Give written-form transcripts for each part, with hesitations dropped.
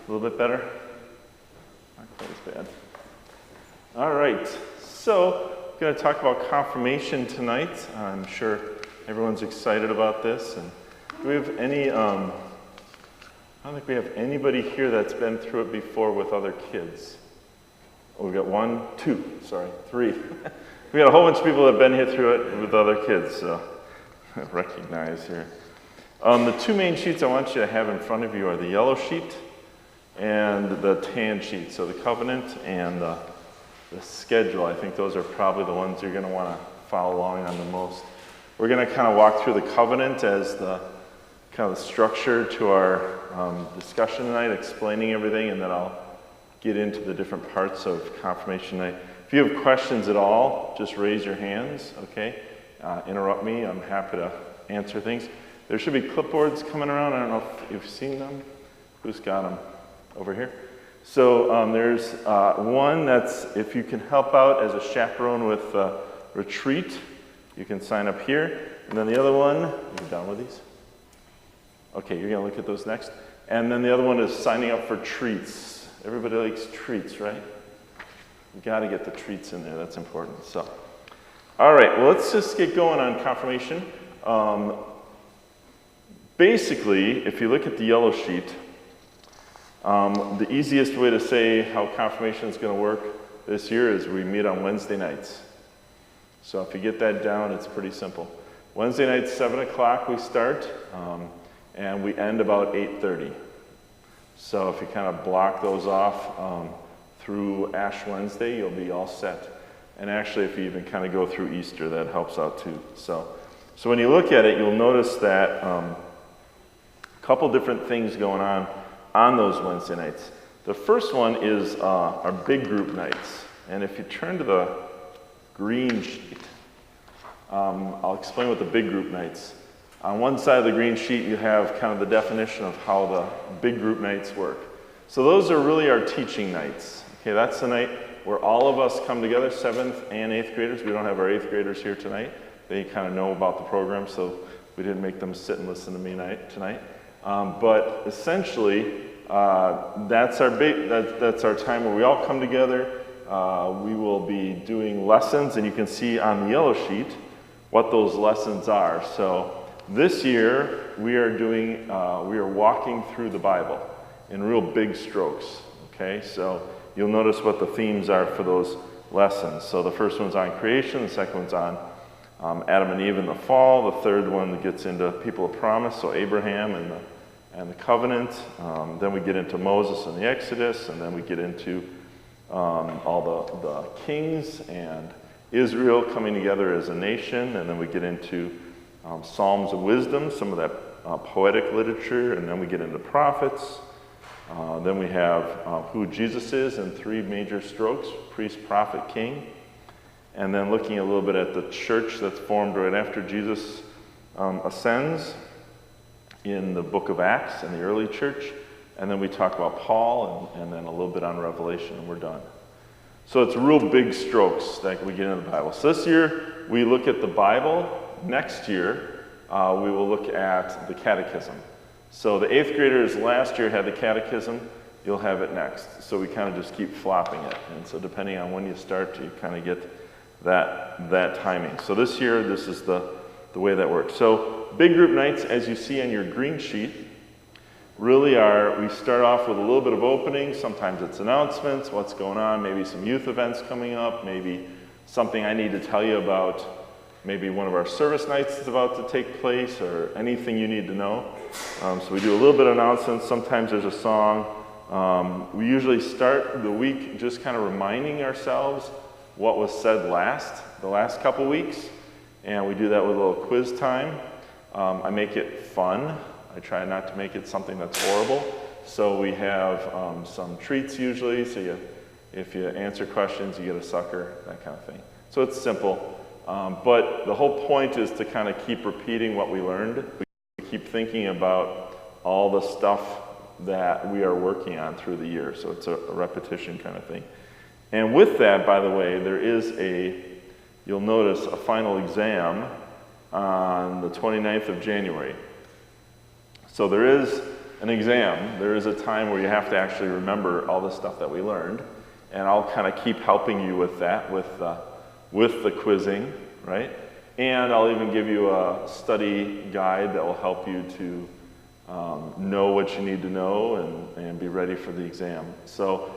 A little bit better? Not quite as bad. All right, so I'm going to talk about confirmation tonight. I'm sure everyone's excited about this. And do we have any, I don't think we have anybody here that's been through it before with other kids. Oh, we got 3. We got a whole bunch of people that have been here through it with other kids, so I recognize here. The two main sheets I want you to have in front of you are the yellow sheet and the tan sheet. So the covenant and the schedule, I think those are probably the ones you're going to want to follow along on the most. We're going to kind of walk through the covenant as the kind of the structure to our discussion tonight, explaining everything, and then I'll get into the different parts of confirmation night. If you have questions at all, just raise your hands, okay? Interrupt me, I'm happy to answer things. There should be clipboards coming around. I don't know if you've seen them. Who's got them? Over here. So there's one that's, if you can help out as a chaperone with retreat, you can sign up here. And then the other one, are you done with these? Okay, you're going to look at those next. And then the other one is signing up for treats. Everybody likes treats, right? You got to get the treats in there. That's important. So, all right, well, let's just get going on confirmation. Basically, if you look at the yellow sheet, the easiest way to say how confirmation is going to work this year is we meet on Wednesday nights. So if you get that down, it's pretty simple. Wednesday nights, 7 o'clock we start, and we end about 8:30. So if you kind of block those off through Ash Wednesday, you'll be all set. And actually, if you even kind of go through Easter, that helps out too. So when you look at it, you'll notice that a couple different things going on those Wednesday nights. The first one is our big group nights. And if you turn to the green sheet, I'll explain what the big group nights. On one side of the green sheet, you have kind of the definition of how the big group nights work. So those are really our teaching nights. Okay, that's the night where all of us come together, 7th and 8th graders. We don't have our 8th graders here tonight. They kind of know about the program, so we didn't make them sit and listen to me tonight. But essentially, that's our time where we all come together. We will be doing lessons, and you can see on the yellow sheet what those lessons are. So this year we are walking through the Bible in real big strokes. Okay, so you'll notice what the themes are for those lessons. So the first one's on creation, the second one's on Adam and Eve and the fall. The third one gets into people of promise, so Abraham and the covenant. Then we get into Moses and the Exodus, and then we get into all the kings and Israel coming together as a nation, and then we get into Psalms of wisdom, some of that poetic literature, and then we get into prophets. Then we have who Jesus is in 3 major strokes: priest, prophet, king. And then looking a little bit at the church that's formed right after Jesus ascends in the book of Acts and the early church. And then we talk about Paul and then a little bit on Revelation, and we're done. So it's real big strokes that we get into the Bible. So this year we look at the Bible. Next year we will look at the catechism. So the 8th graders last year had the catechism. You'll have it next. So we kind of just keep flopping it. And so depending on when you start, you kind of get that timing. So this year, this is the way that works. So big group nights, as you see on your green sheet, really we start off with a little bit of opening. Sometimes it's announcements, what's going on, maybe some youth events coming up, maybe something I need to tell you about, maybe one of our service nights is about to take place, or anything you need to know. So we do a little bit of announcements. Sometimes there's a song. We usually start the week just kind of reminding ourselves what was said the last couple weeks, and we do that with a little quiz time. I make it fun. I try not to make it something that's horrible. So we have some treats usually, so if you answer questions, you get a sucker, that kind of thing. So it's simple, but the whole point is to kind of keep repeating what we learned. We keep thinking about all the stuff that we are working on through the year, so it's a repetition kind of thing. And with that, by the way, there is you'll notice a final exam on the 29th of January. So there is an exam, there is a time where you have to actually remember all the stuff that we learned. And I'll kind of keep helping you with that, with the quizzing, right? And I'll even give you a study guide that will help you to know what you need to know and be ready for the exam. So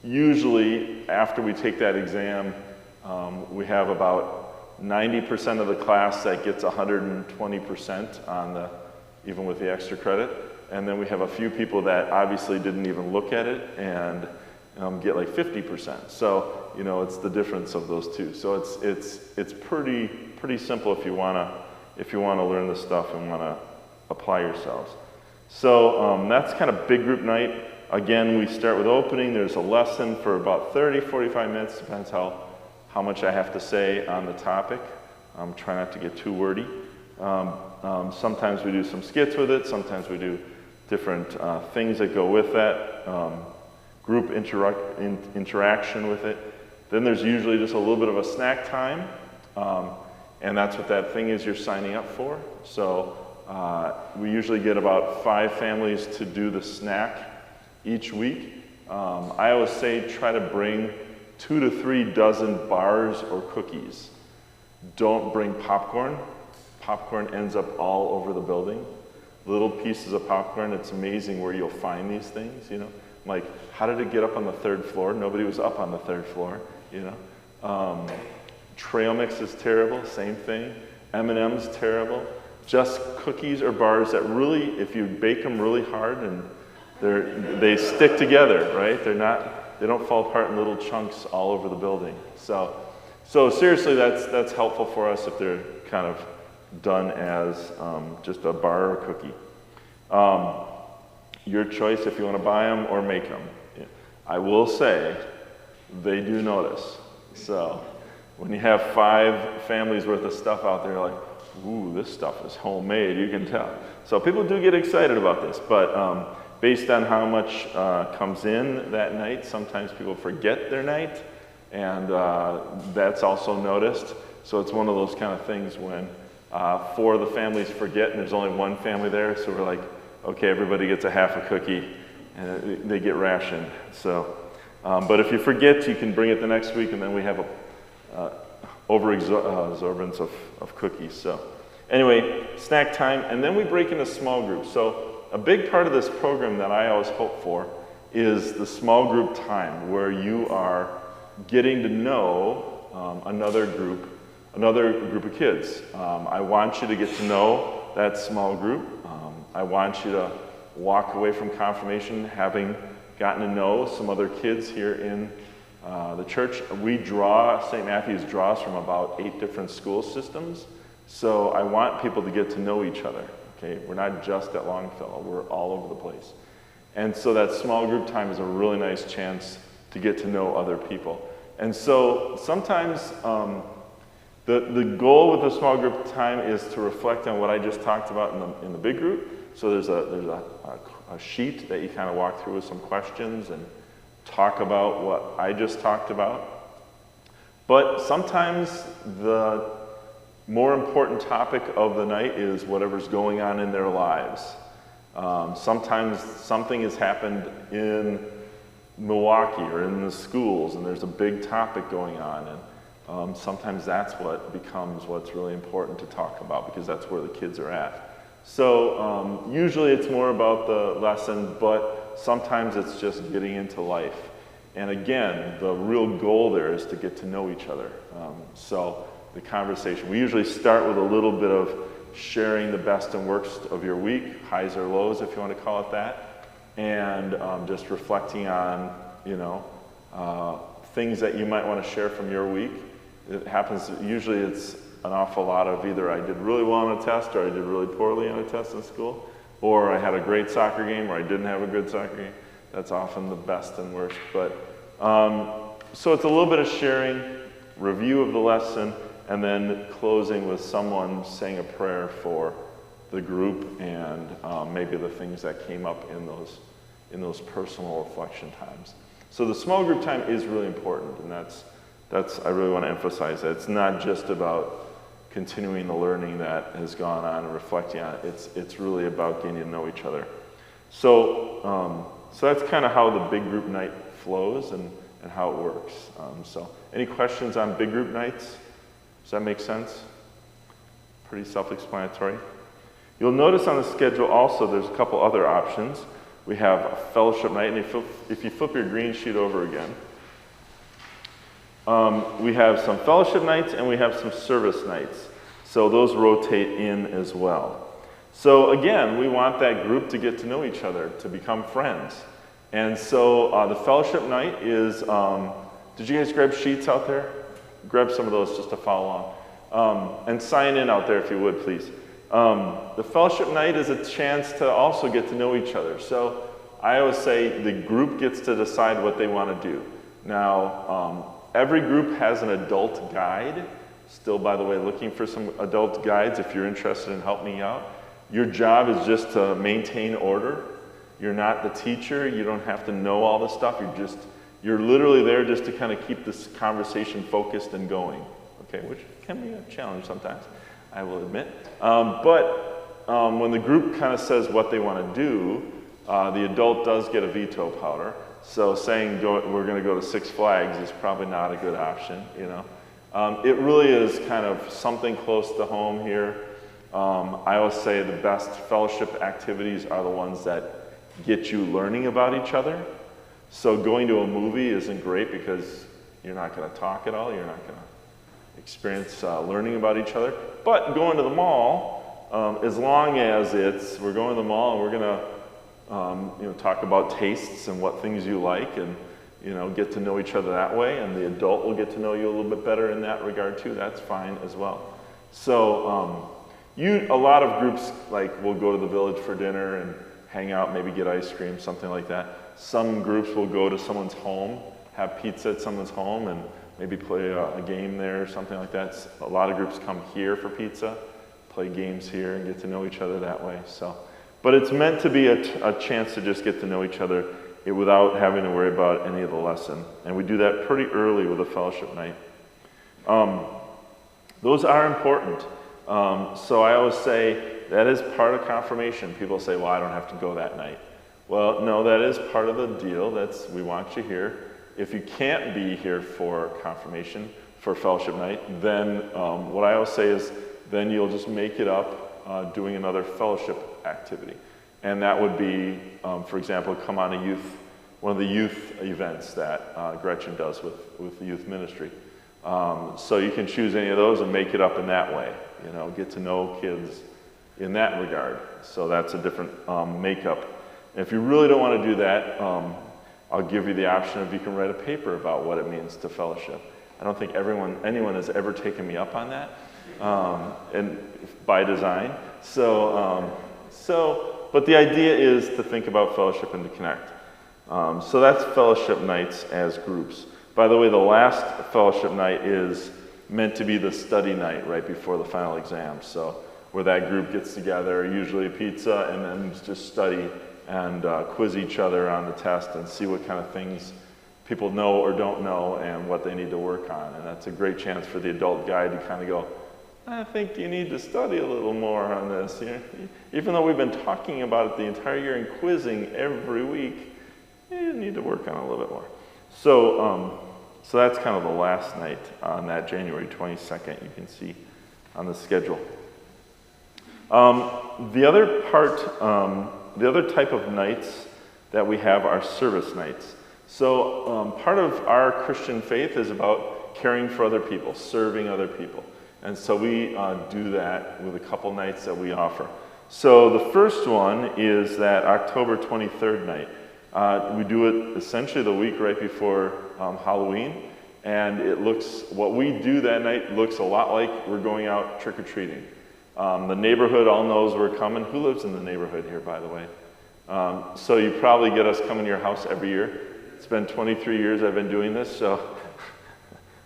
usually after we take that exam, we have about 90% of the class that gets 120% on the, even with the extra credit. And then we have a few people that obviously didn't even look at it and get like 50%. So, you know, it's the difference of those two. So it's pretty simple if you wanna learn this stuff and wanna apply yourselves. So that's kind of big group night. Again, we start with opening. There's a lesson for about 30, 45 minutes, depends how much I have to say on the topic. Try not to get too wordy. Sometimes we do some skits with it. Sometimes we do different things that go with that. Group interaction with it. Then there's usually just a little bit of a snack time, and that's what that thing is you're signing up for. So we usually get about 5 families to do the snack each week. I always say try to bring 2 to 3 dozen bars or cookies. Don't bring popcorn. Popcorn ends up all over the building. Little pieces of popcorn, it's amazing where you'll find these things, you know. Like, how did it get up on the 3rd floor? Nobody was up on the 3rd floor, you know. Trail mix is terrible, same thing. M&M's terrible. Just cookies or bars that really, if you bake them really hard, and they stick together, right? They don't fall apart in little chunks all over the building. So seriously, that's helpful for us if they're kind of done as just a bar or cookie. Your choice if you want to buy them or make them. I will say, they do notice. So when you have 5 families worth of stuff out there, like, ooh, this stuff is homemade, you can tell. So people do get excited about this, but based on how much comes in that night, sometimes people forget their night, and that's also noticed. So it's one of those kind of things when 4 of the families forget and there's only 1 family there, so we're like, okay, everybody gets a half a cookie, and they get rationed. So, but if you forget, you can bring it the next week, and then we have a overabundance of cookies. So, anyway, snack time, and then we break into small groups. So, a big part of this program that I always hope for is the small group time, where you are getting to know another group of kids. I want you to get to know that small group. I want you to walk away from confirmation having gotten to know some other kids here in the church. St. Matthew's draws from about 8 different school systems. So I want people to get to know each other. Okay, we're not just at Longfellow, we're all over the place. And so that small group time is a really nice chance to get to know other people. And so sometimes the goal with the small group time is to reflect on what I just talked about in the big group. So there's a sheet that you kind of walk through with some questions and talk about what I just talked about. But sometimes the more important topic of the night is whatever's going on in their lives. Sometimes something has happened in Milwaukee or in the schools, and there's a big topic going on, and sometimes that's what becomes what's really important to talk about, because that's where the kids are at. So usually it's more about the lesson, but sometimes it's just getting into life. And again, the real goal there is to get to know each other. So the conversation, we usually start with a little bit of sharing the best and worst of your week, highs or lows if you want to call it that, and just reflecting on, you know, things that you might want to share from your week. It happens, usually it's an awful lot of either I did really well on a test or I did really poorly on a test in school, or I had a great soccer game or I didn't have a good soccer game. That's often the best and worst. But so it's a little bit of sharing, review of the lesson, and then closing with someone saying a prayer for the group and maybe the things that came up in those personal reflection times. So the small group time is really important, and that's I really want to emphasize that. It's not just about continuing the learning that has gone on and reflecting on it. It's really about getting to know each other. So that's kind of how the big group night flows and how it works. So any questions on big group nights? Does that make sense? Pretty self-explanatory. You'll notice on the schedule also there's a couple other options. We have a fellowship night, and if you flip your green sheet over again, we have some fellowship nights and we have some service nights. So those rotate in as well. So again, we want that group to get to know each other, to become friends. And so the fellowship night is, did you guys grab sheets out there? Grab some of those just to follow along. And sign in out there if you would, please. The fellowship night is a chance to also get to know each other. So I always say the group gets to decide what they want to do. Now, every group has an adult guide. Still, by the way, looking for some adult guides if you're interested in helping me out. Your job is just to maintain order. You're not the teacher. You don't have to know all this stuff. You're literally there just to kind of keep this conversation focused and going. Okay, which can be a challenge sometimes, I will admit. But when the group kind of says what they want to do, the adult does get a veto power. So saying we're going to go to Six Flags is probably not a good option, you know. It really is kind of something close to home here. I always say the best fellowship activities are the ones that get you learning about each other. So going to a movie isn't great because you're not going to talk at all. You're not going to experience learning about each other. But going to the mall, as long as we're going to the mall and we're going to talk about tastes and what things you like and get to know each other that way, and the adult will get to know you a little bit better in that regard too. That's fine as well. So a lot of groups will go to the village for dinner and hang out, maybe get ice cream, something like that. Some groups will go to someone's home, have pizza at someone's home, and maybe play a game there or something like that. A lot of groups come here for pizza, play games here, and get to know each other that way. But it's meant to be a chance to just get to know each other without having to worry about any of the lesson. And we do that pretty early with a fellowship night. Those are important. So I always say that is part of confirmation. People say, well, I don't have to go that night. Well, no, that is part of the deal. We want you here. If you can't be here for confirmation, for fellowship night, then what I always say is then you'll just make it up doing another fellowship activity. And that would be, for example, come on one of the youth events that Gretchen does with the youth ministry. So you can choose any of those and make it up in that way. Get to know kids in that regard. So that's a different makeup. And if you really don't want to do that, I'll give you the option of you can write a paper about what it means to fellowship. I don't think anyone has ever taken me up on that, and by design. But the idea is to think about fellowship and to connect. So that's fellowship nights as groups. By the way, the last fellowship night is meant to be the study night right before the final exam. So where that group gets together, usually pizza, and then just study and quiz each other on the test and see what kind of things people know or don't know and what they need to work on. And that's a great chance for the adult guide to kind of go, I think you need to study a little more on this. Even though we've been talking about it the entire year and quizzing every week, you need to work on it a little bit more. So that's kind of the last night on that January 22nd, you can see on the schedule. The other type of nights that we have are service nights. So part of our Christian faith is about caring for other people, serving other people. And so we do that with a couple nights that we offer. So the first one is that October 23rd night. We do it essentially the week right before Halloween. And what we do that night looks a lot like we're going out trick-or-treating. The neighborhood all knows we're coming. Who lives in the neighborhood here, by the way? So you probably get us coming to your house every year. It's been 23 years I've been doing this, so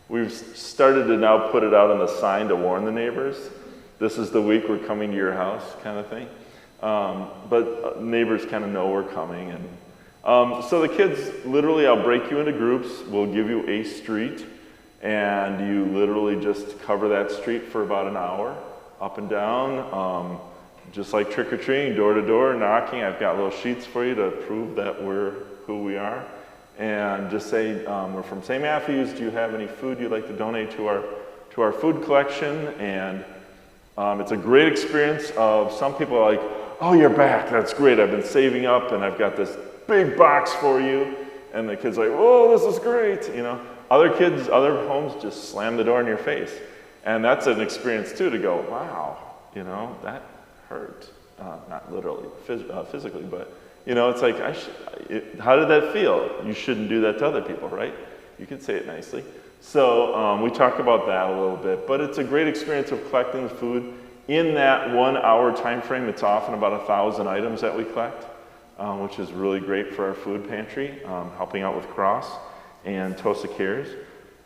we've started to now put it out on the sign to warn the neighbors. This is the week we're coming to your house, kind of thing. But neighbors kind of know we're coming. And so the kids, literally, I'll break you into groups. We'll give you a street, and you literally just cover that street for about an hour, up and down. just like trick-or-treating, door to door, knocking, I've got little sheets for you to prove that we're who we are. And just say, we're from St. Matthews, do you have any food you'd like to donate to our food collection? And it's a great experience of some people are like, oh, you're back, that's great, I've been saving up and I've got this big box for you. And the kid's like, oh, this is great, you know. Other kids, other homes just slam the door in your face. And that's an experience too, to go, wow, you know, that hurt. Not literally, physically, but, you know, it's like, how did that feel? You shouldn't do that to other people, right? You can say it nicely. So we talk about that a little bit, but it's a great experience of collecting the food. In that 1 hour time frame, it's often about 1,000 items that we collect, which is really great for our food pantry, helping out with Cross and Tosa Cares.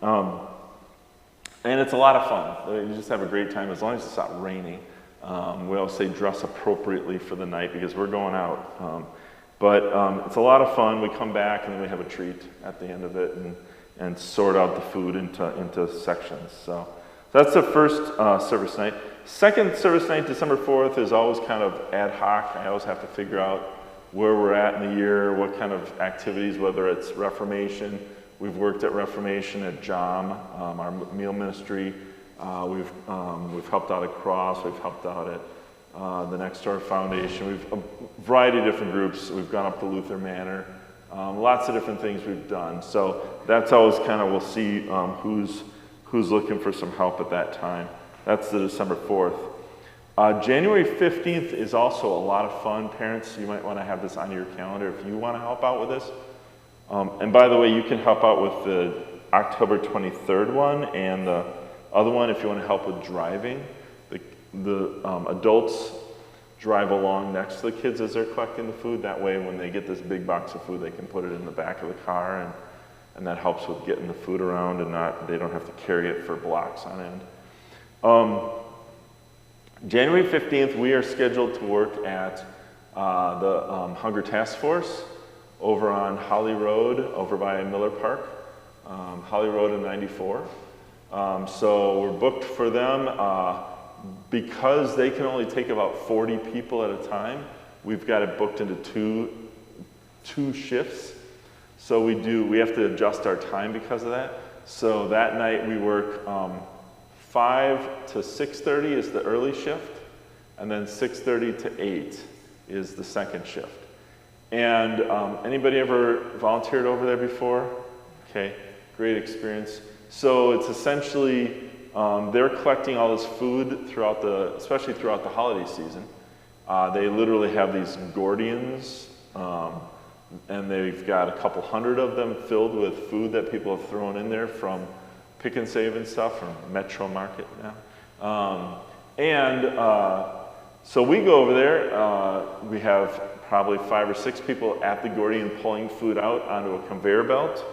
And it's a lot of fun. You just have a great time as long as it's not raining. We always say dress appropriately for the night because we're going out. But it's a lot of fun. We come back and then we have a treat at the end of it and sort out the food into sections. So that's the first service night. Second service night, December 4th, is always kind of ad hoc. I always have to figure out where we're at in the year, what kind of activities, whether it's Reformation. We've worked at Reformation at JOM, our meal ministry. We've helped out at Cross. We've helped out at the Next Door Foundation. We've a variety of different groups. We've gone up to Luther Manor. Lots of different things we've done. So that's always kind of, we'll see who's looking for some help at that time. That's the December 4th. January 15th is also a lot of fun. Parents, you might want to have this on your calendar if you want to help out with this. And by the way, you can help out with the October 23rd one and the other one if you want to help with driving. The adults drive along next to the kids as they're collecting the food. That way, when they get this big box of food, they can put it in the back of the car, and that helps with getting the food around and they don't have to carry it for blocks on end. January 15th, we are scheduled to work at the Hunger Task Force over on Holly Road, over by Miller Park, Holly Road and 94. So we're booked for them. Because they can only take about 40 people at a time, we've got it booked into two shifts. So we have to adjust our time because of that. So that night we work 5 to 6:30 is the early shift, and then 6:30 to 8 is the second shift. And anybody ever volunteered over there before? Okay, great experience. So it's essentially, they're collecting all this food especially throughout the holiday season. They literally have these Gordians, and they've got a couple hundred of them filled with food that people have thrown in there from Pick and Save and stuff, from Metro Market now. So we go over there. We have probably 5 or 6 people at the Gordian pulling food out onto a conveyor belt.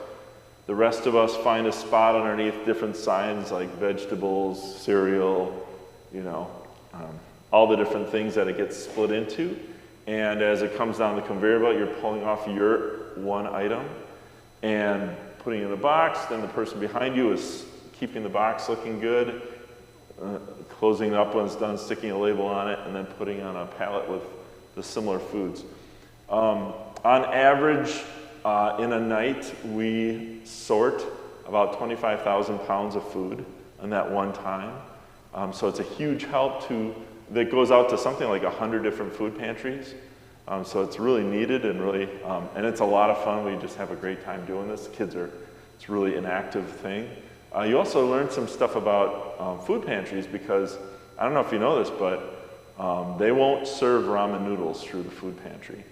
The rest of us find a spot underneath different signs like vegetables, cereal, you know, all the different things that it gets split into. And as it comes down the conveyor belt, you're pulling off your one item and putting it in a box. Then the person behind you is keeping the box looking good, closing it up when it's done, sticking a label on it, and then putting on a pallet with the similar foods. On average, in a night, we sort about 25,000 pounds of food in that one time. So it's a huge help that goes out to something like 100 different food pantries. So it's really needed and really, and it's a lot of fun. We just have a great time doing this. It's really an active thing. You also learn some stuff about food pantries because, I don't know if you know this, but they won't serve ramen noodles through the food pantry.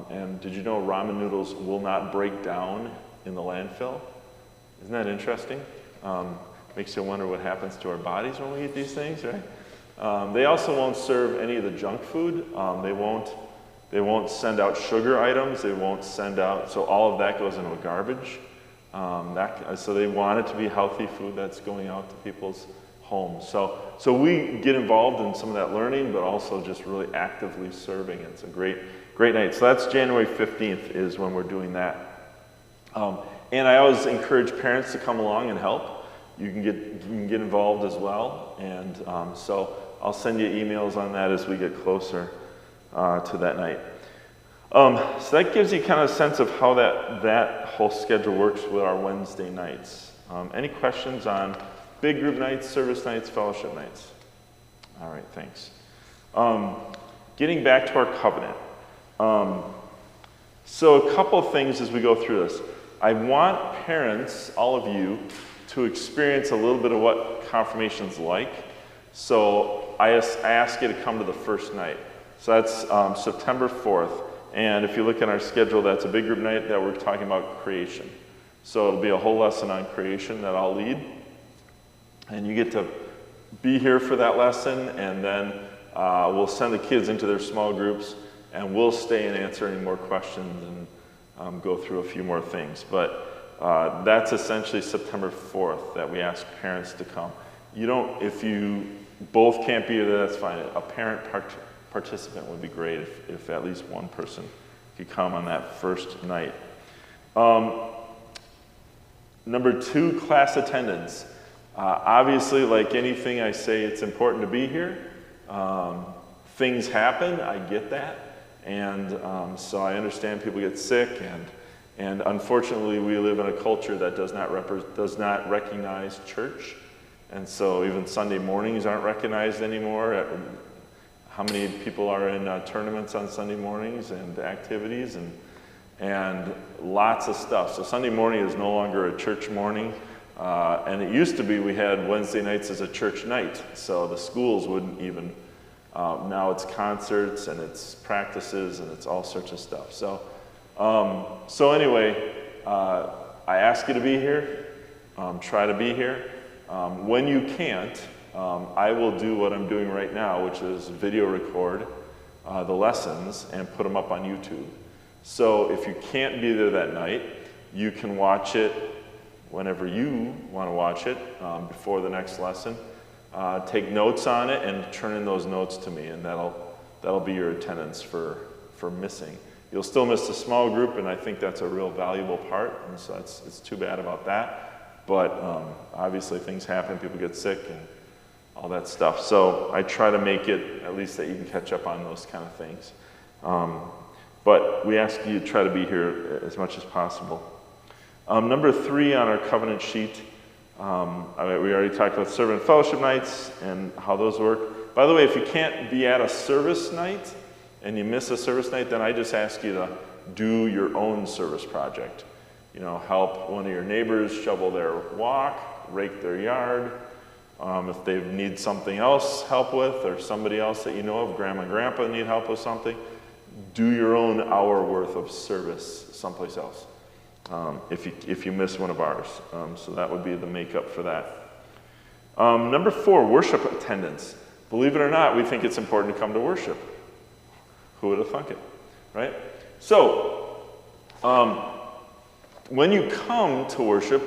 And did you know ramen noodles will not break down in the landfill? Isn't that interesting? Makes you wonder what happens to our bodies when we eat these things, right? They also won't serve any of the junk food. They won't send out sugar items. They won't send out, so all of that goes into a garbage. So they want it to be healthy food that's going out to people's homes. So we get involved in some of that learning, but also just really actively serving. It's a great night. So that's January 15th is when we're doing that. And I always encourage parents to come along and help. You can get involved as well. And so I'll send you emails on that as we get closer to that night. So that gives you kind of a sense of how that whole schedule works with our Wednesday nights. Any questions on big group nights, service nights, fellowship nights? All right, thanks. Getting back to our covenant. So a couple things as we go through this. I want parents, all of you, to experience a little bit of what confirmation's like. So I ask you to come to the first night. So that's September 4th. And if you look at our schedule, that's a big group night that we're talking about creation. So it'll be a whole lesson on creation that I'll lead. And you get to be here for that lesson, and then we'll send the kids into their small groups, and we'll stay and answer any more questions and go through a few more things. But that's essentially September 4th that we ask parents to come. If you both can't be there, that's fine. A parent participant would be great if at least one person could come on that first night. Number 2, class attendance. Obviously, like anything I say, it's important to be here. Things happen, I get that. And so I understand people get sick, and unfortunately we live in a culture that does not recognize church. And so even Sunday mornings aren't recognized anymore. How many people are in tournaments on Sunday mornings and activities and lots of stuff. So Sunday morning is no longer a church morning. And it used to be we had Wednesday nights as a church night. So the schools wouldn't even, now it's concerts and it's practices and it's all sorts of stuff. So anyway, I ask you to be here, try to be here. When you can't, I will do what I'm doing right now, which is video record the lessons and put them up on YouTube. So if you can't be there that night, you can watch it whenever you want to watch it before the next lesson. Take notes on it and turn in those notes to me, and that'll be your attendance for missing. You'll still miss the small group, and I think that's a real valuable part, and so it's too bad about that. But obviously things happen, people get sick and all that stuff. So I try to make it at least that you can catch up on those kind of things. But we ask you to try to be here as much as possible. Number 3 on our covenant sheet, we already talked about servant and fellowship nights and how those work. By the way, if you can't be at a service night and you miss a service night, then I just ask you to do your own service project. Help one of your neighbors shovel their walk, rake their yard. If they need something else help with, or somebody else that you know of, grandma and grandpa need help with something, do your own hour worth of service someplace else. If you miss one of ours. So that would be the makeup for that. Number 4, worship attendance. Believe it or not, we think it's important to come to worship. Who would have thunk it, right? So, when you come to worship,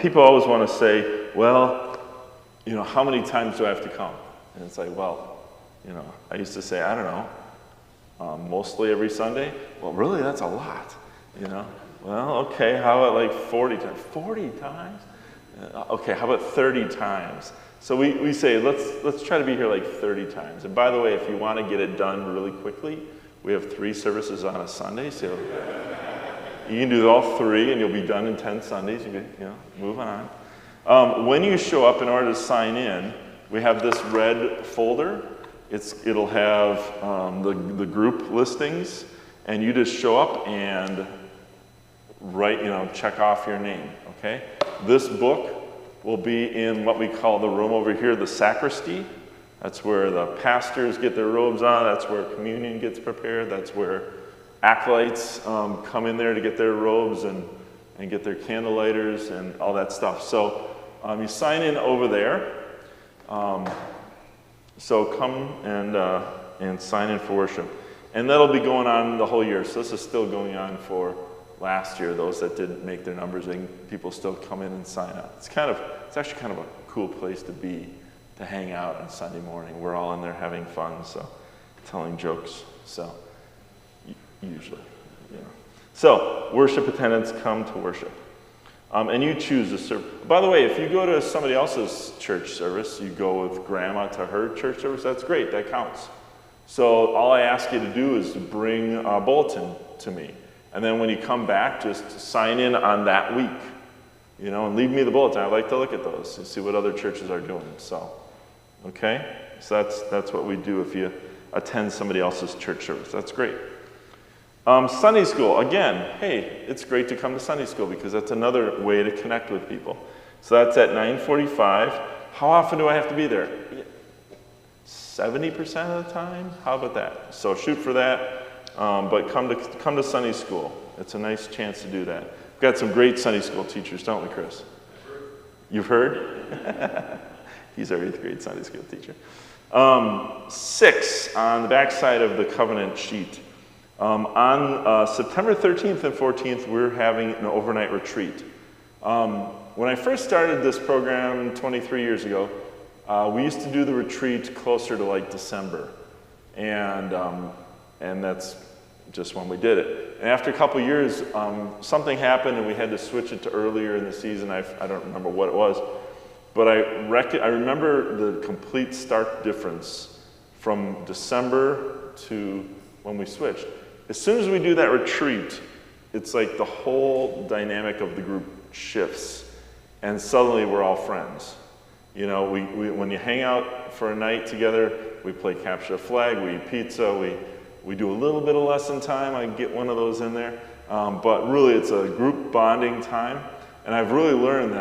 people always want to say, well, how many times do I have to come? And it's like, well, I used to say, I don't know, mostly every Sunday. Well, really, that's a lot, Well, okay, how about like 40 times? 40 times? Okay, how about 30 times? So we say, let's try to be here like 30 times. And by the way, if you want to get it done really quickly, we have 3 services on a Sunday, so you can do all 3 and you'll be done in 10 Sundays. You can, move on. When you show up, in order to sign in, we have this red folder. It'll have the group listings, and you just show up and write, check off your name, okay? This book will be in what we call the room over here, the sacristy. That's where the pastors get their robes on. That's where communion gets prepared. That's where acolytes come in there to get their robes and get their candle lighters and all that stuff. So you sign in over there. So come and sign in for worship. And that'll be going on the whole year. So this is still going on for last year. Those that didn't make their numbers, people still come in and sign up. It's actually kind of a cool place to be, to hang out on Sunday morning. We're all in there having fun, so telling jokes. So usually, So worship attendants come to worship. And you choose to serve. By the way, if you go to somebody else's church service, you go with grandma to her church service, that's great, that counts. So all I ask you to do is to bring a bulletin to me. And then when you come back, just sign in on that week, and leave me the bulletin. I like to look at those and see what other churches are doing. So, okay? So that's what we do if you attend somebody else's church service. That's great. Sunday school, again, hey, it's great to come to Sunday school because that's another way to connect with people. So that's at 9:45. How often do I have to be there? 70% of the time? How about that? So shoot for that, but come to Sunday school. It's a nice chance to do that. We've got some great Sunday school teachers, don't we, Chris? You've heard? He's our 8th grade Sunday school teacher. 6 on the back side of the covenant sheet. On September 13th and 14th, we're having an overnight retreat. When I first started this program 23 years ago, we used to do the retreat closer to like December, and that's just when we did it. And after a couple years, something happened and we had to switch it to earlier in the season. I don't remember what it was, but I remember the complete stark difference from December to when we switched. As soon as we do that retreat, it's like the whole dynamic of the group shifts, and suddenly we're all friends. When you hang out for a night together, we play capture the flag, we eat pizza, we do a little bit of lesson time. I get one of those in there, but really it's a group bonding time, and I've really learned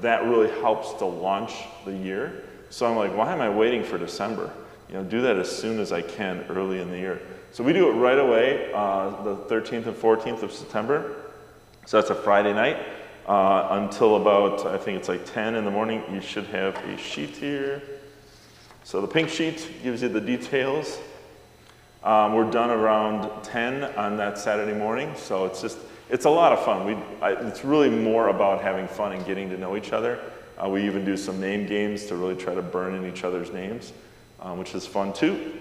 that really helps to launch the year. So I'm like, why am I waiting for December? Do that as soon as I can early in the year. So we do it right away, the 13th and 14th of September. So that's a Friday night until about, I think it's like 10 in the morning. You should have a sheet here. So the pink sheet gives you the details. We're done around 10 on that Saturday morning. So it's a lot of fun. It's really more about having fun and getting to know each other. We even do some name games to really try to burn in each other's names, which is fun too.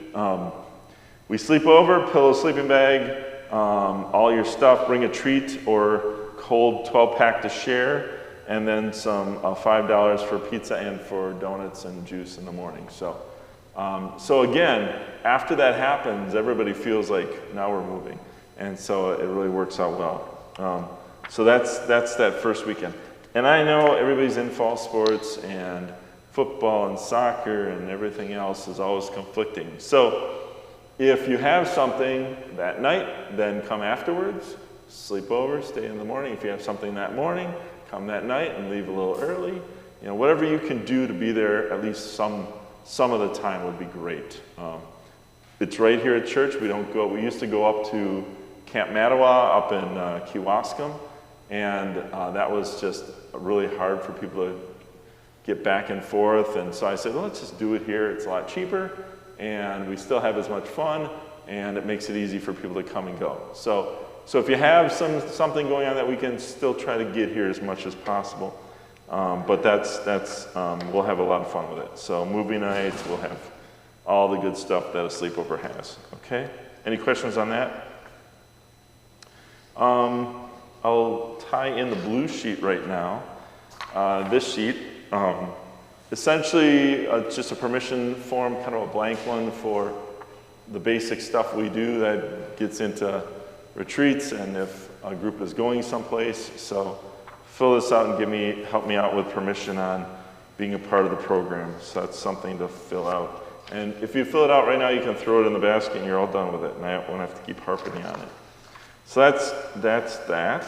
We sleep over, pillow, sleeping bag, all your stuff, bring a treat or cold 12-pack to share, and then some $5 for pizza and for donuts and juice in the morning. So again, after that happens, everybody feels like now we're moving, and so it really works out well. So that's that first weekend. And I know everybody's in fall sports, and football and soccer and everything else is always conflicting. So if you have something that night, then come afterwards, sleep over, stay in the morning. If you have something that morning, come that night and leave a little early. Whatever you can do to be there at least some of the time would be great. It's right here at church. We used to go up to Camp Mattawa up in Kewaskum, and that was just really hard for people to get back and forth. And so I said, well, let's just do it here. It's a lot cheaper, and we still have as much fun, and it makes it easy for people to come and go. So if you have something going on that weekend, still try to get here as much as possible. But we'll have a lot of fun with it. So movie nights, we'll have all the good stuff that a sleepover has. Okay? Any questions on that? I'll tie in the blue sheet right now. This sheet, essentially just a permission form, kind of a blank one for the basic stuff we do that gets into retreats and if a group is going someplace. So fill this out and help me out with permission on being a part of the program. So that's something to fill out. And if you fill it out right now, you can throw it in the basket and you're all done with it, and I won't have to keep harping on it. So that's that.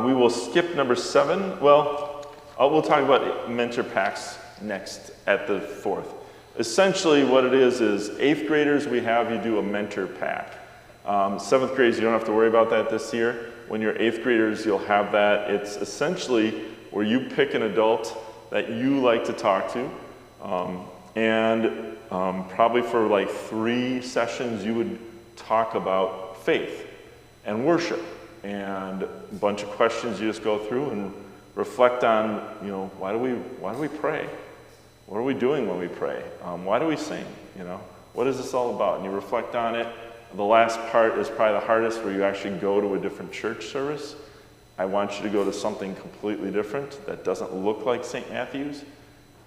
We will skip number 7. Well, we'll talk about mentor packs next at the 4th. Essentially what it is 8th graders, you do a mentor pack. 7th graders, you don't have to worry about that this year. When you're 8th graders, you'll have that. It's essentially where you pick an adult that you like to talk to, and probably for like 3 sessions, you would talk about faith and worship, and a bunch of questions you just go through and reflect on, why do we pray? What are we doing when we pray? Why do we sing? What is this all about? And you reflect on it, the last part is probably the hardest, where you actually go to a different church service. I want you to go to something completely different that doesn't look like St. Matthew's.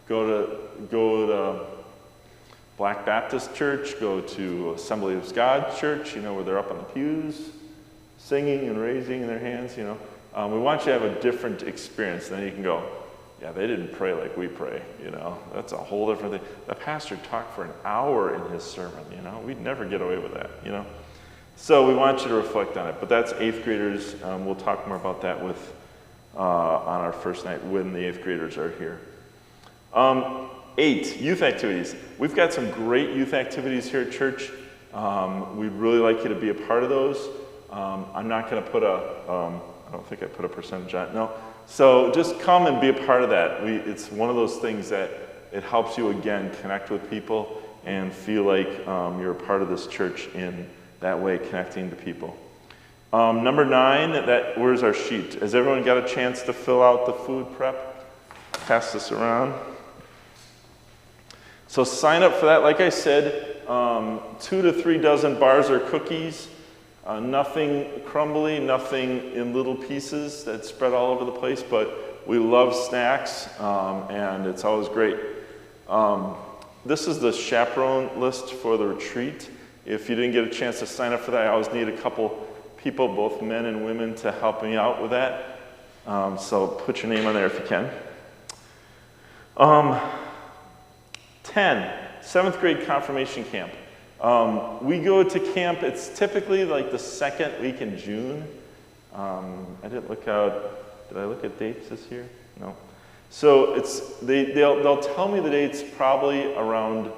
Go to Black Baptist Church, go to Assembly of God Church, where they're up on the pews, singing and raising their hands, We want you to have a different experience. Then you can go, yeah, they didn't pray like we pray, That's a whole different thing. The pastor talked for an hour in his sermon, We'd never get away with that, So we want you to reflect on it. But that's 8th graders. We'll talk more about that on our first night when the 8th graders are here. 8, youth activities. We've got some great youth activities here at church. We'd really like you to be a part of those. I'm not going to put I don't think I put a percentage on it, no. So just come and be a part of that. It's one of those things that it helps you, again, connect with people and feel like you're a part of this church in that way, connecting to people. Number 9, where's our sheet? Has everyone got a chance to fill out the food prep? Pass this around. So sign up for that. Like I said, 2 to 3 dozen bars or cookies. Nothing crumbly, nothing in little pieces that spread all over the place, but we love snacks, and it's always great. This is the chaperone list for the retreat. If you didn't get a chance to sign up for that, I always need a couple people, both men and women, to help me out with that. So put your name on there if you can. 10, 7th grade confirmation camp. We go to camp, it's typically like the 2nd week in June. I didn't look out, did I look at dates this year? No. So they'll tell me the dates probably around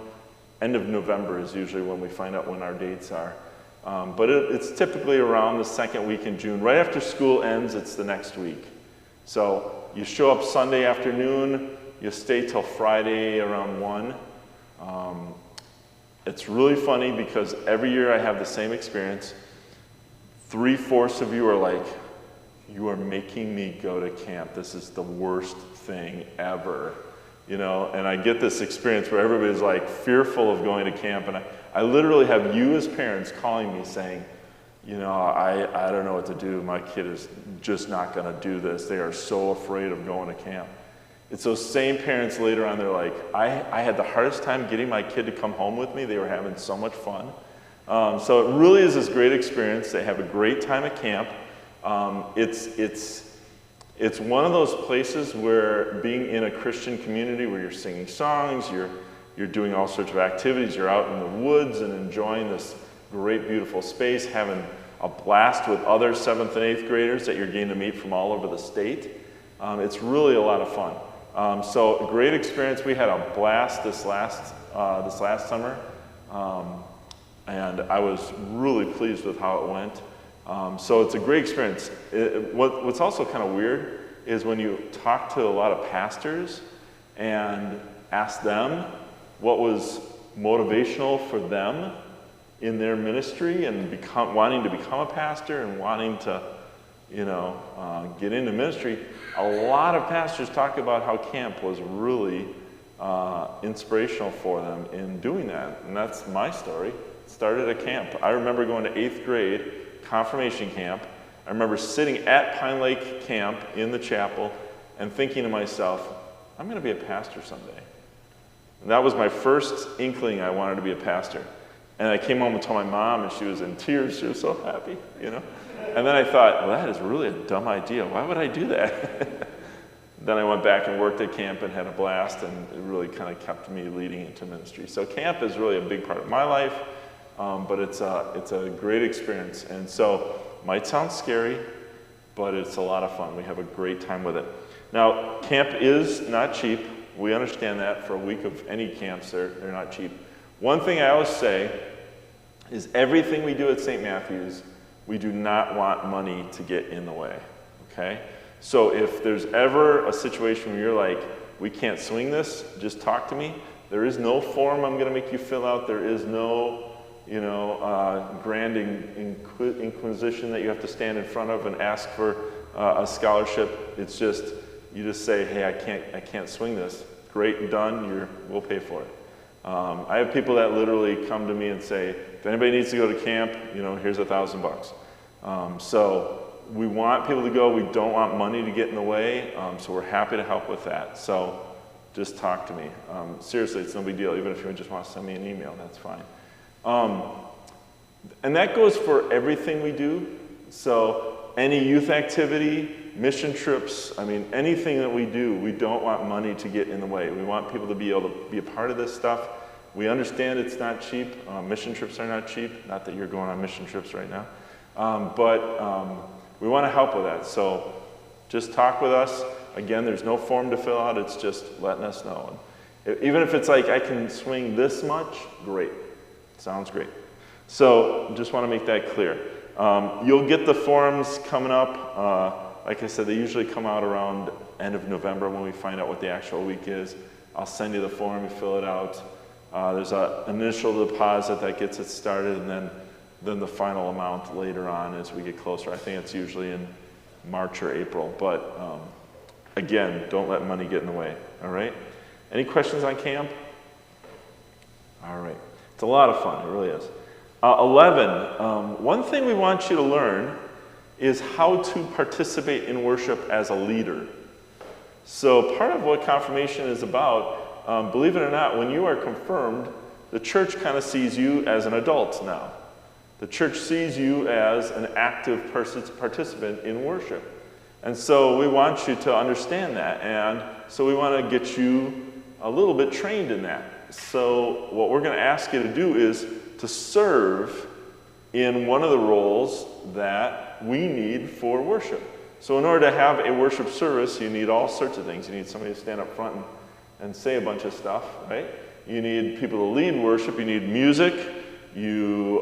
end of November is usually when we find out when our dates are. But it's typically around the 2nd week in June. Right after school ends, it's the next week. So you show up Sunday afternoon, you stay till Friday around 1. It's really funny because every year I have the same experience. 3/4 of you are like, you are making me go to camp. This is the worst thing ever. And I get this experience where everybody's like fearful of going to camp. And I literally have you as parents calling me saying, I don't know what to do. My kid is just not going to do this. They are so afraid of going to camp. It's those same parents later on, they're like, I had the hardest time getting my kid to come home with me. They were having so much fun. So it really is this great experience. They have a great time at camp. It's one of those places where being in a Christian community where you're singing songs, you're doing all sorts of activities, you're out in the woods and enjoying this great, beautiful space, having a blast with other 7th and 8th graders that you're getting to meet from all over the state. It's really a lot of fun. So a great experience. We had a blast this last summer, and I was really pleased with how it went. So it's a great experience. What's also kind of weird is when you talk to a lot of pastors and ask them what was motivational for them in their ministry and wanting to become a pastor and wanting to get into ministry. A lot of pastors talk about how camp was really inspirational for them in doing that. And that's my story. It started at camp. I remember going to 8th grade confirmation camp. I remember sitting at Pine Lake Camp in the chapel and thinking to myself, I'm going to be a pastor someday. And that was my first inkling I wanted to be a pastor. And I came home and told my mom, and she was in tears. She was so happy, And then I thought, well, that is really a dumb idea. Why would I do that? Then I went back and worked at camp and had a blast, and it really kind of kept me leading into ministry. So camp is really a big part of my life, but it's a great experience. And so it might sound scary, but it's a lot of fun. We have a great time with it. Now, camp is not cheap. We understand that. For a week of any camps, they're not cheap. One thing I always say is everything we do at St. Matthew's, we do not want money to get in the way, okay? So if there's ever a situation where you're like, we can't swing this, just talk to me. There is no form I'm going to make you fill out. There is no, grand inquisition that you have to stand in front of and ask for a scholarship. It's just, you just say, hey, I can't swing this. Great, done, we'll pay for it. I have people that literally come to me and say, if anybody needs to go to camp, here's $1,000. So we want people to go. We don't want money to get in the way. So we're happy to help with that. So just talk to me. Seriously, it's no big deal. Even if you just want to send me an email, that's fine. And that goes for everything we do. So any youth activity, mission trips, anything that we do, we don't want money to get in the way. We want people to be able to be a part of this stuff. We understand it's not cheap. Mission trips are not cheap. Not that you're going on mission trips right now. But we want to help with that. So just talk with us. Again, there's no form to fill out. It's just letting us know. And even if it's like, I can swing this much, great. Sounds great. So just want to make that clear. You'll get the forms coming up. Like I said, they usually come out around end of November when we find out what the actual week is. I'll send you the form, you fill it out. There's an initial deposit that gets it started, and then the final amount later on as we get closer. I think it's usually in March or April. But again, don't let money get in the way, all right? Any questions on camp? All right. It's a lot of fun, it really is. 11, one thing we want you to learn is how to participate in worship as a leader. So part of what confirmation is about, believe it or not, when you are confirmed, the church kind of sees you as an adult now. The church sees you as an active participant in worship. And so we want you to understand that, and so we want to get you a little bit trained in that. So what we're going to ask you to do is to serve in one of the roles that we need for worship. So in order to have a worship service, you need all sorts of things. You need somebody to stand up front and say a bunch of stuff, right? You need people to lead worship. You need music. You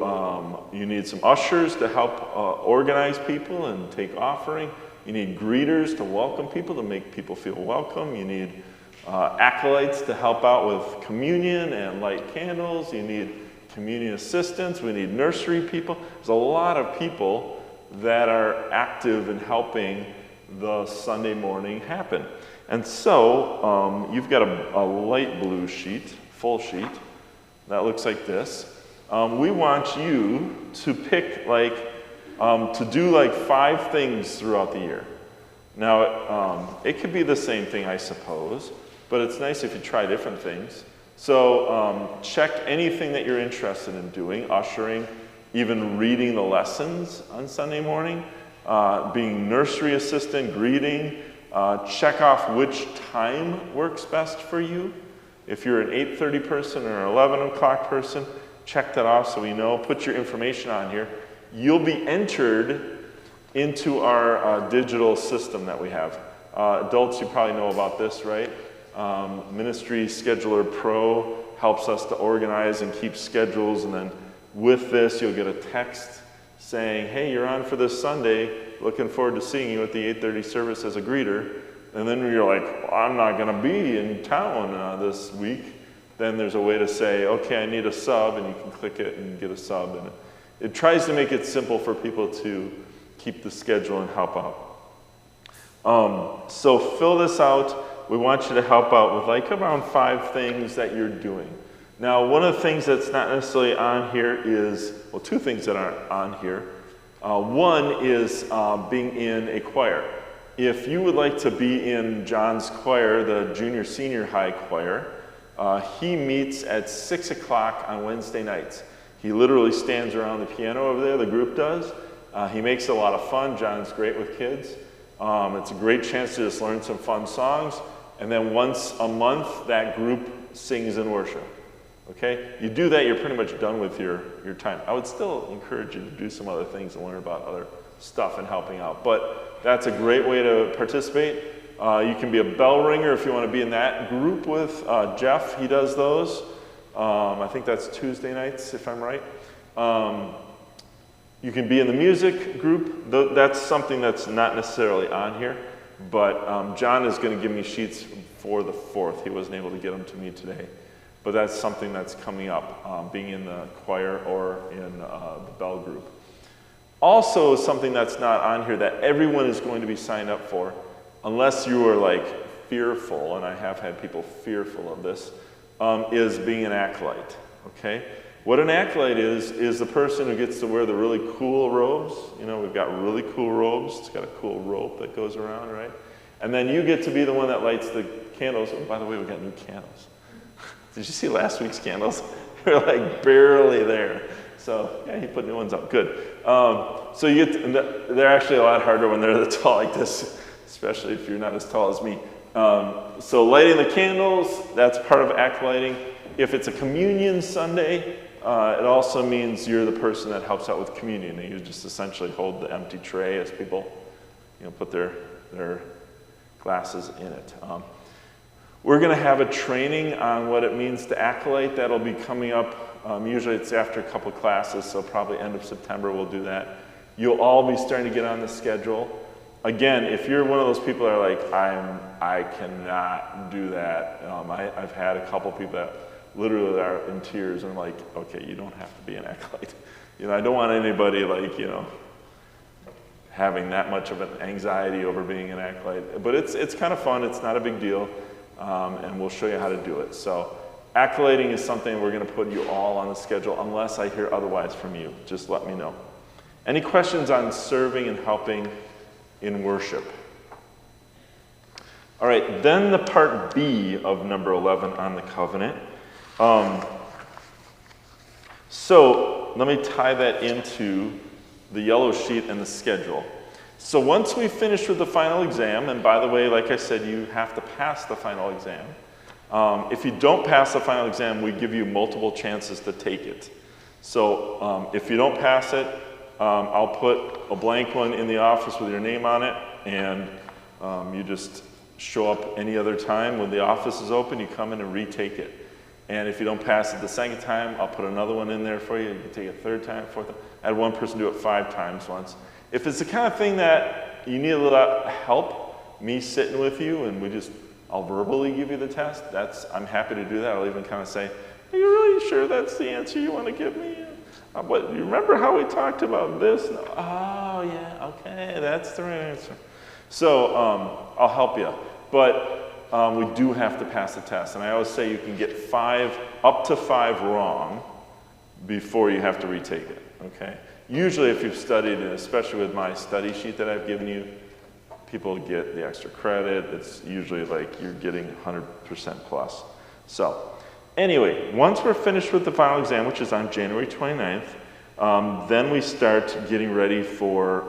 need some ushers to help organize people and take offering. You need greeters to welcome people, to make people feel welcome. You need acolytes to help out with communion and light candles. You need communion assistants. We need nursery people. There's a lot of people that are active in helping the Sunday morning happen. And so you've got a light blue sheet, full sheet, that looks like this. We want you to pick to do 5 things throughout the year. Now, it could be the same thing, I suppose, but it's nice if you try different things. So check anything that you're interested in doing, ushering, even reading the lessons on Sunday morning, being nursery assistant, greeting. Check off which time works best for you. If you're an 8:30 person or an 11 o'clock person, check that off so we know. Put your information on here. You'll be entered into our digital system that we have. Adults, you probably know about this, right? Ministry Scheduler Pro helps us to organize and keep schedules, and then with this you'll get a text saying, hey, you're on for this Sunday, looking forward to seeing you at the 8:30 service as a greeter. And then you're like, well, I'm not going to be in town this week. Then there's a way to say, okay, I need a sub, and you can click it and get a sub. And it tries to make it simple for people to keep the schedule and help out. So fill this out. We want you to help out with around 5 things that you're doing. Now, one of the things that's not necessarily on here is, 2 things that aren't on here. One is being in a choir. If you would like to be in John's choir, the junior senior high choir, he meets at 6 o'clock on Wednesday nights. He literally stands around the piano over there, the group does. He makes it a lot of fun. John's great with kids. It's a great chance to just learn some fun songs. And then once a month, that group sings in worship. Okay? You do that, you're pretty much done with your time. I would still encourage you to do some other things and learn about other stuff and helping out. But that's a great way to participate. You can be a bell ringer if you want to be in that group with Jeff. He does those. I think that's Tuesday nights, if I'm right. You can be in the music group. That's something that's not necessarily on here. But John is going to give me sheets for the 4th. He wasn't able to get them to me today. But that's something that's coming up, being in the choir or in the bell group. Also, something that's not on here that everyone is going to be signed up for, unless you are fearful, and I have had people fearful of this, is being an acolyte, okay? What an acolyte is the person who gets to wear the really cool robes. You know, we've got really cool robes. It's got a cool rope that goes around, right? And then you get to be the one that lights the candles. Oh, by the way, we got new candles. Did you see last week's candles? They're like barely there. So yeah, he put new ones up. Good. So you get they're actually a lot harder when they're tall like this, especially if you're not as tall as me. So lighting the candles, that's part of acolyting. If it's a communion Sunday, it also means you're the person that helps out with communion. And you just essentially hold the empty tray as people, you know, put their glasses in it. We're going to have a training on what it means to acolyte. That'll be coming up. Usually it's after a couple classes, so probably end of September we'll do that. You'll all be starting to get on the schedule. Again, if you're one of those people that are like, I cannot do that. I've had a couple people that literally are in tears, and I'm like, okay, you don't have to be an acolyte. You know, I don't want anybody like, you know, having that much of an anxiety over being an acolyte. But it's kind of fun. It's not a big deal, and we'll show you how to do it. So acolyting is something we're going to put you all on the schedule unless I hear otherwise from you. Just let me know. Any questions on serving and helping in worship? All right, then the part B of number 11 on the covenant. So let me tie that into the yellow sheet and the schedule. So once we finish with the final exam, and by the way, like I said, you have to pass the final exam. If you don't pass the final exam, we give you multiple chances to take it. So if you don't pass it, I'll put a blank one in the office with your name on it, and you just show up any other time when the office is open. You come in and retake it. And if you don't pass it the second time, I'll put another one in there for you. You can take it third time, fourth time. I had one person do it 5 times once. If it's the kind of thing that you need a little help, me sitting with you and I'll verbally give you the test, I'm happy to do that. I'll even kind of say, are you really sure that's the answer you want to give me? But you remember how we talked about this? No. Oh, yeah, okay, that's the right answer. So I'll help you. But we do have to pass the test. And I always say you can get up to 5 wrong before you have to retake it, okay? Usually if you've studied, and especially with my study sheet that I've given you, people get the extra credit. It's usually like you're getting 100% plus. So anyway, once we're finished with the final exam, which is on January 29th, then we start getting ready for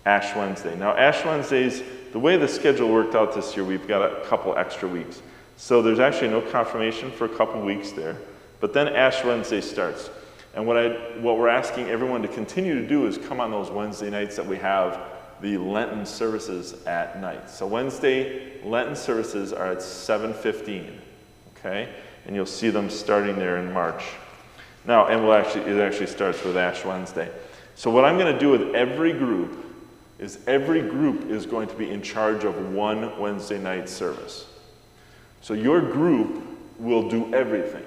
Ash Wednesday. Now Ash Wednesdays, the way the schedule worked out this year, we've got a couple extra weeks. So there's actually no confirmation for a couple weeks there. But then Ash Wednesday starts. And what we're asking everyone to continue to do is come on those Wednesday nights that we have the Lenten services at night. So Wednesday Lenten services are at 7:15, okay? And you'll see them starting there in March. Now, and it actually starts with Ash Wednesday. So what I'm going to do with every group is going to be in charge of one Wednesday night service. So your group will do everything.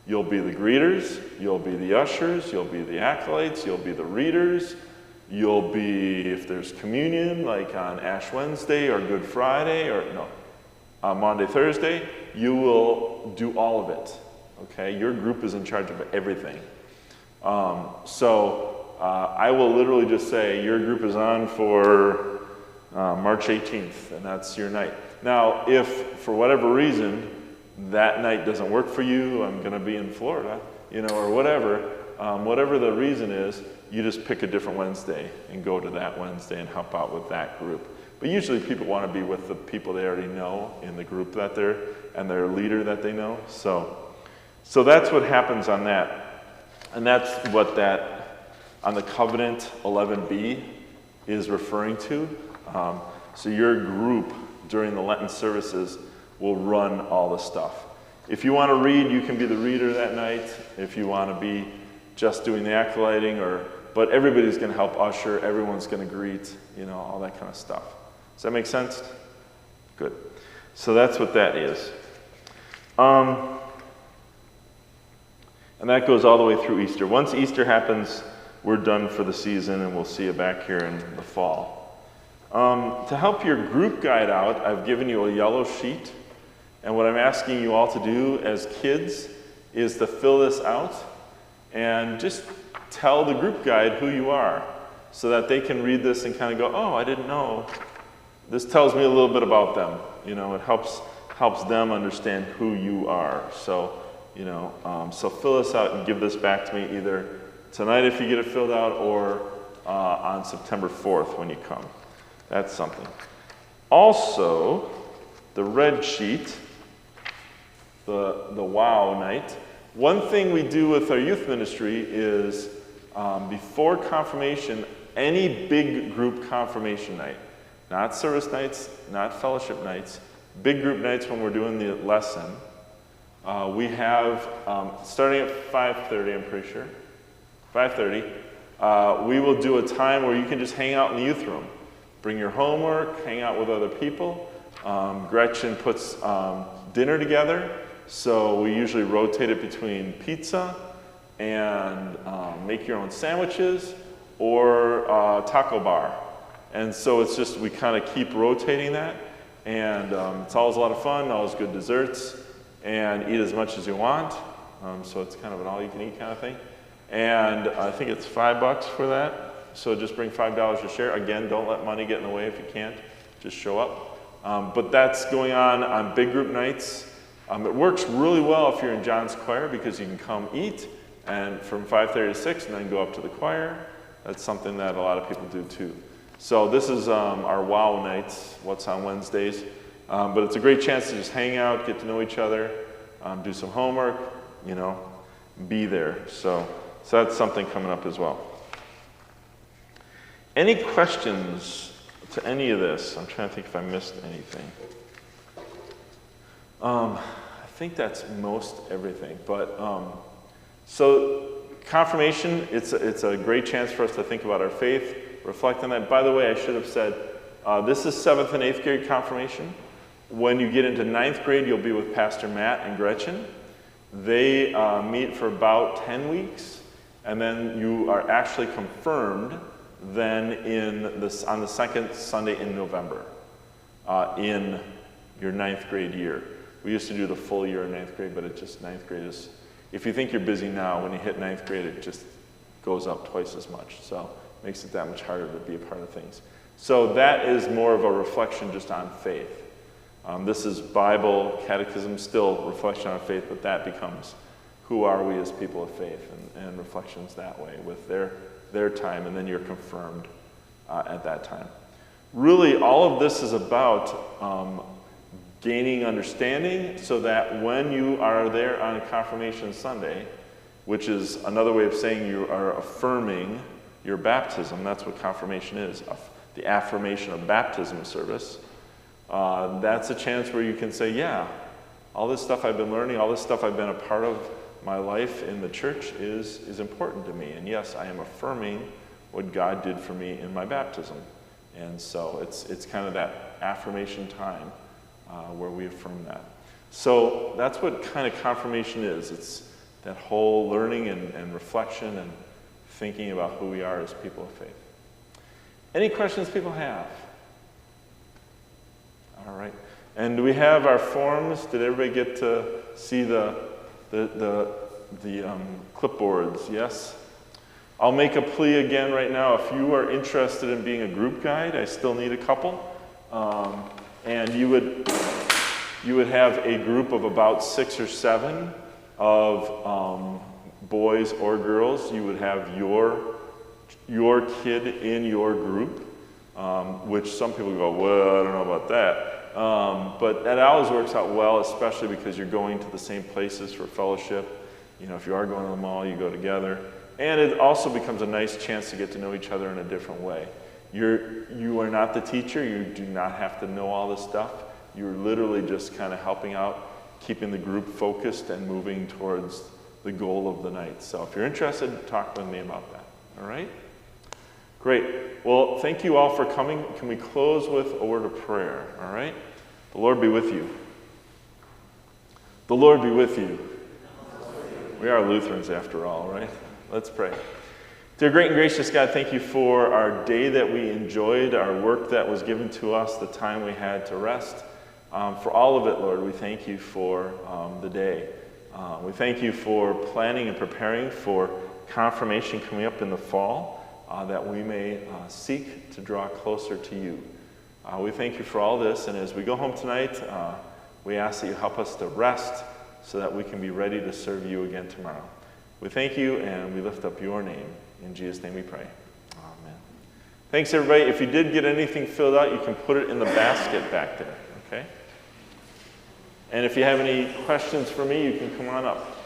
You'll be the greeters, you'll be the ushers, you'll be the acolytes, you'll be the readers, you'll be, if there's communion, like on Ash Wednesday or Good Friday, on Maundy, Thursday, you will do all of it, okay? Your group is in charge of everything. I will literally just say, your group is on for March 18th, and that's your night. Now, if for whatever reason that night doesn't work for you, I'm going to be in Florida, or whatever, whatever the reason is, you just pick a different Wednesday and go to that Wednesday and help out with that group. But usually people want to be with the people they already know in the group that and their leader that they know. So that's what happens on that. And that's what that, on the covenant 11b is referring to. So your group during the Lenten services will run all the stuff. If you want to read, you can be the reader that night. If you want to be just doing the acolyting, but everybody's going to help usher, everyone's going to greet, all that kind of stuff. Does that make sense? Good. So that's what that is. And that goes all the way through Easter. Once Easter happens, we're done for the season, and we'll see you back here in the fall. To help your group guide out, I've given you a yellow sheet. And what I'm asking you all to do as kids is to fill this out and just tell the group guide who you are so that they can read this and kind of go, oh, I didn't know. This tells me a little bit about them. It helps them understand who you are. So, so fill this out and give this back to me either tonight if you get it filled out or on September 4th when you come. That's something. Also, the red sheet, the WOW night. One thing we do with our youth ministry is before confirmation, any big group confirmation night, not service nights, not fellowship nights, big group nights when we're doing the lesson, we have, starting at 5:30, I'm pretty sure, 5:30, we will do a time where you can just hang out in the youth room. Bring your homework, hang out with other people. Gretchen puts dinner together, so we usually rotate it between pizza and make your own sandwiches or taco bar. And so it's just, we kind of keep rotating that, and it's always a lot of fun, always good desserts, and eat as much as you want. So it's kind of an all-you-can-eat kind of thing. And I think it's $5 for that. So just bring $5 to share. Again, don't let money get in the way if you can't. Just show up. But that's going on big group nights. It works really well if you're in John's choir because you can come eat and from 5:30 to 6 and then go up to the choir. That's something that a lot of people do too. So this is our WOW nights, what's on Wednesdays. But it's a great chance to just hang out, get to know each other, do some homework, be there. So that's something coming up as well. Any questions to any of this? I'm trying to think if I missed anything. I think that's most everything. But so confirmation, it's a great chance for us to think about our faith, reflect on that. By the way, I should have said, this is 7th and 8th grade confirmation. When you get into 9th grade, you'll be with Pastor Matt and Gretchen. They meet for about 10 weeks, and then you are actually confirmed then on the second Sunday in November in your 9th grade year. We used to do the full year in 9th grade, but 9th grade is, if you think you're busy now, when you hit 9th grade, it just goes up twice as much. So it makes it that much harder to be a part of things. So that is more of a reflection just on faith. This is Bible, catechism, still reflection on faith, but that becomes who are we as people of faith and reflections that way with their time, and then you're confirmed at that time. Really, all of this is about gaining understanding so that when you are there on Confirmation Sunday, which is another way of saying you are affirming your baptism, that's what confirmation is, the affirmation of baptism service, that's a chance where you can say, yeah, all this stuff I've been learning, all this stuff I've been a part of my life in the church is important to me. And yes, I am affirming what God did for me in my baptism. And so it's kind of that affirmation time where we affirm that. So that's what kind of confirmation is. It's that whole learning and reflection and thinking about who we are as people of faith. Any questions people have? All right. And do we have our forms? Did everybody get to see the clipboards? Yes? I'll make a plea again right now. If you are interested in being a group guide, I still need a couple. And you would have a group of about 6 or 7 of boys or girls. You would have your kid in your group, which some people go, well, I don't know about that. But that always works out well, especially because you're going to the same places for fellowship. If you are going to the mall, you go together. And it also becomes a nice chance to get to know each other in a different way. You are not the teacher. You do not have to know all this stuff. You're literally just kind of helping out, keeping the group focused and moving towards the goal of the night. So if you're interested, talk with me about that. All right? Great. Well, thank you all for coming. Can we close with a word of prayer? All right? The Lord be with you. The Lord be with you. We are Lutherans after all, right? Let's pray. Dear great and gracious God, thank you for our day that we enjoyed, our work that was given to us, the time we had to rest. For all of it, Lord, we thank you for the day. We thank you for planning and preparing for confirmation coming up in the fall, that we may seek to draw closer to you. We thank you for all this, and as we go home tonight, we ask that you help us to rest so that we can be ready to serve you again tomorrow. We thank you, and we lift up your name. In Jesus' name we pray. Amen. Thanks, everybody. If you did get anything filled out, you can put it in the basket back there, okay? And if you have any questions for me, you can come on up.